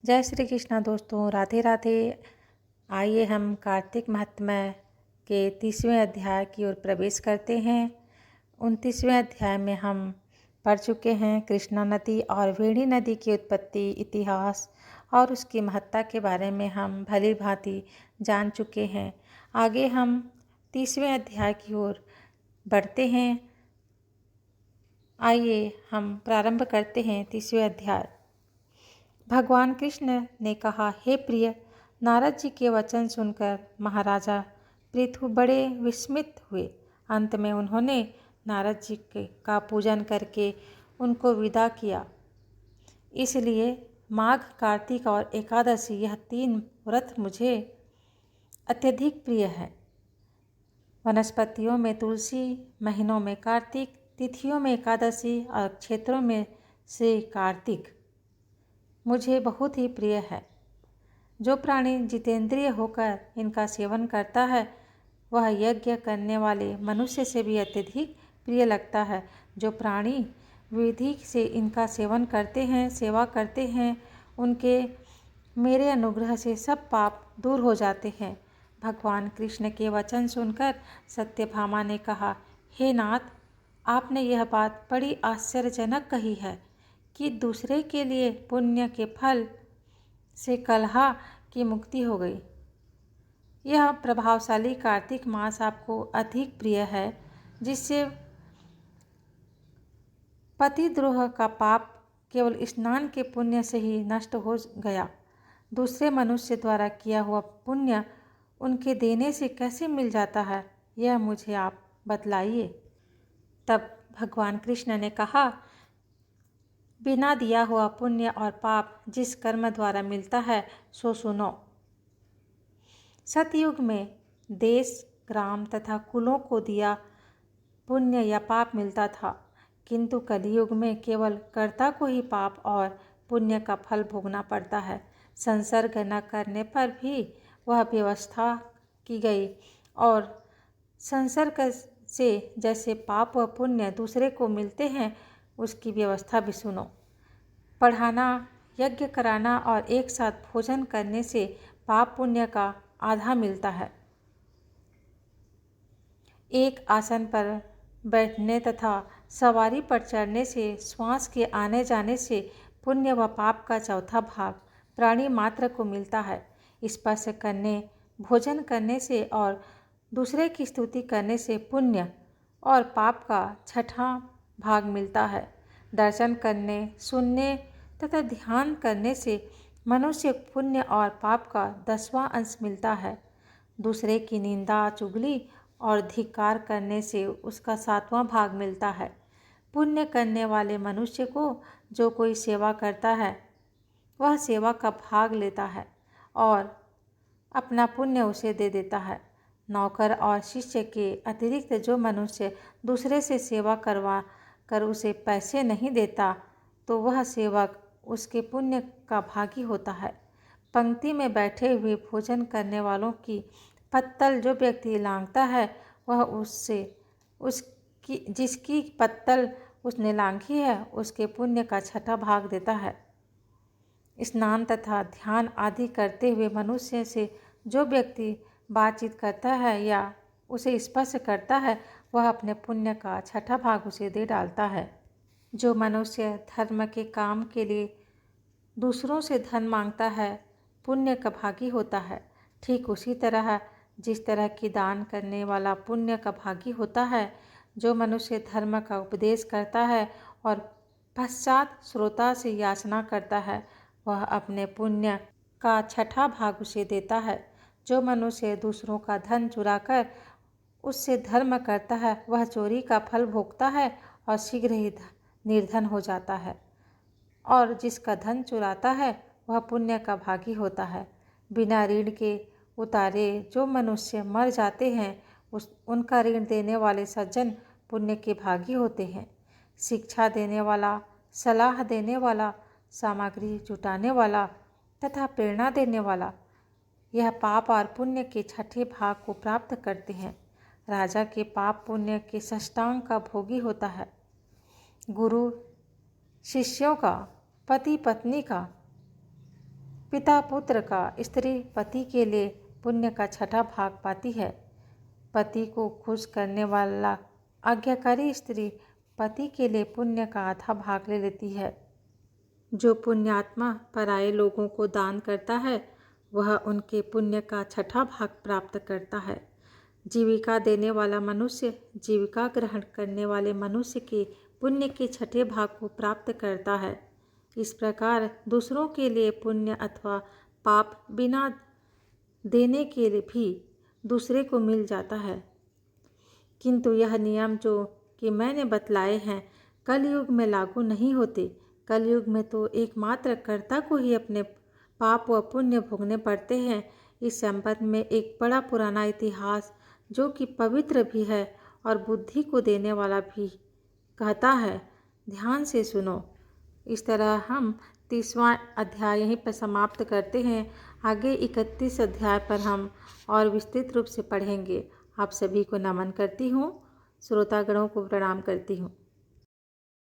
जय श्री कृष्णा दोस्तों, राधे राधे। आइए हम कार्तिक महात्म्य के 30वें अध्याय की ओर प्रवेश करते हैं। 29वें अध्याय में हम पढ़ चुके हैं कृष्णा नदी और वेणी नदी की उत्पत्ति, इतिहास और उसकी महत्ता के बारे में हम भली भांति जान चुके हैं। आगे हम 30वें अध्याय की ओर बढ़ते हैं। आइए हम प्रारंभ करते हैं 30वें अध्याय। भगवान कृष्ण ने कहा, हे प्रिय, नारद जी के वचन सुनकर महाराजा पृथु बड़े विस्मित हुए। अंत में उन्होंने नारद जी का पूजन करके उनको विदा किया। इसलिए माघ, कार्तिक और एकादशी, यह 3 व्रत मुझे अत्यधिक प्रिय है। वनस्पतियों में तुलसी, महीनों में कार्तिक, तिथियों में एकादशी और क्षेत्रों में श्री कार्तिक मुझे बहुत ही प्रिय है। जो प्राणी जितेंद्रिय होकर इनका सेवन करता है वह यज्ञ करने वाले मनुष्य से भी अत्यधिक प्रिय लगता है। जो प्राणी विधि से इनका सेवन करते हैं, सेवा करते हैं, उनके मेरे अनुग्रह से सब पाप दूर हो जाते हैं। भगवान कृष्ण के वचन सुनकर सत्यभामा ने कहा, हे नाथ, आपने यह बात बड़ी आश्चर्यजनक कही है कि दूसरे के लिए पुण्य के फल से कलह की मुक्ति हो गई। यह प्रभावशाली कार्तिक मास आपको अधिक प्रिय है, जिससे पतिद्रोह का पाप केवल स्नान के पुण्य से ही नष्ट हो गया। दूसरे मनुष्य द्वारा किया हुआ पुण्य उनके देने से कैसे मिल जाता है, यह मुझे आप बतलाइए। तब भगवान कृष्ण ने कहा, बिना दिया हुआ पुण्य और पाप जिस कर्म द्वारा मिलता है सो सुनो। सतयुग में देश, ग्राम तथा कुलों को दिया पुण्य या पाप मिलता था, किंतु कलियुग में केवल कर्ता को ही पाप और पुण्य का फल भोगना पड़ता है। संसर्ग न करने पर भी वह व्यवस्था की गई और संसर्ग से जैसे पाप व पुण्य दूसरे को मिलते हैं उसकी व्यवस्था भी सुनो। पढ़ाना, यज्ञ कराना और एक साथ भोजन करने से पाप पुण्य का आधा मिलता है। एक आसन पर बैठने तथा सवारी पर चढ़ने से, श्वास के आने जाने से पुण्य व पाप का चौथा भाग प्राणी मात्र को मिलता है। स्पर्श करने, भोजन करने से और दूसरे की स्तुति करने से पुण्य और पाप का छठा भाग मिलता है। दर्शन करने, सुनने तथा ध्यान करने से मनुष्य पुण्य और पाप का 10वां अंश मिलता है। दूसरे की निंदा, चुगली और धिक्कार करने से उसका 7वां भाग मिलता है। पुण्य करने वाले मनुष्य को जो कोई सेवा करता है वह सेवा का भाग लेता है और अपना पुण्य उसे दे देता है। नौकर और शिष्य के अतिरिक्त जो मनुष्य दूसरे से सेवा करवा कर उसे पैसे नहीं देता तो वह सेवक उसके पुण्य का भागी होता है। पंक्ति में बैठे हुए भोजन करने वालों की पत्तल जो व्यक्ति लांघता है वह जिसकी पत्तल उसने लांघी है उसके पुण्य का छठा भाग देता है। स्नान तथा ध्यान आदि करते हुए मनुष्य से जो व्यक्ति बातचीत करता है या उसे स्पर्श करता है वह अपने पुण्य का छठा भाग उसे दे डालता है। जो मनुष्य धर्म के काम के लिए दूसरों से धन मांगता है पुण्य का भागी होता है। ठीक उसी तरह जिस तरह की दान करने वाला पुण्य का भागी होता है, जो मनुष्य धर्म का उपदेश करता है और पश्चात श्रोता से याचना करता है वह अपने पुण्य का छठा भाग उसे देता है। जो मनुष्य दूसरों का धन चुराकर उससे धर्म करता है वह चोरी का फल भोगता है और शीघ्र ही निर्धन हो जाता है। और जिसका धन चुराता है वह पुण्य का भागी होता है। बिना ऋण के उतारे जो मनुष्य मर जाते हैं उनका ऋण देने वाले सज्जन पुण्य के भागी होते हैं। शिक्षा देने वाला, सलाह देने वाला, सामग्री जुटाने वाला तथा प्रेरणा देने वाला यह पाप और पुण्य के छठे भाग को प्राप्त करते हैं। राजा के पाप पुण्य के षष्टांग का भोगी होता है। गुरु शिष्यों का, पति पत्नी का, पिता पुत्र का स्त्री पति के लिए पुण्य का छठा भाग पाती है। पति को खुश करने वाला आज्ञाकारी स्त्री पति के लिए पुण्य का आधा भाग ले लेती है। जो पुण्यात्मा पराये लोगों को दान करता है वह उनके पुण्य का छठा भाग प्राप्त करता है। जीविका देने वाला मनुष्य जीविका ग्रहण करने वाले मनुष्य के पुण्य के छठे भाग को प्राप्त करता है। इस प्रकार दूसरों के लिए पुण्य अथवा पाप बिना देने के लिए भी दूसरे को मिल जाता है। किंतु यह नियम जो कि मैंने बतलाए हैं कलयुग में लागू नहीं होते। कलयुग में तो एकमात्र कर्ता को ही अपने पाप व पुण्य भोगने पड़ते हैं। इस संबंध में एक बड़ा पुराना इतिहास जो कि पवित्र भी है और बुद्धि को देने वाला भी कहता है, ध्यान से सुनो। इस तरह हम 30वां अध्याय यहीं पर समाप्त करते हैं। आगे 31 अध्याय पर हम और विस्तृत रूप से पढ़ेंगे। आप सभी को नमन करती हूँ, श्रोतागणों को प्रणाम करती हूँ।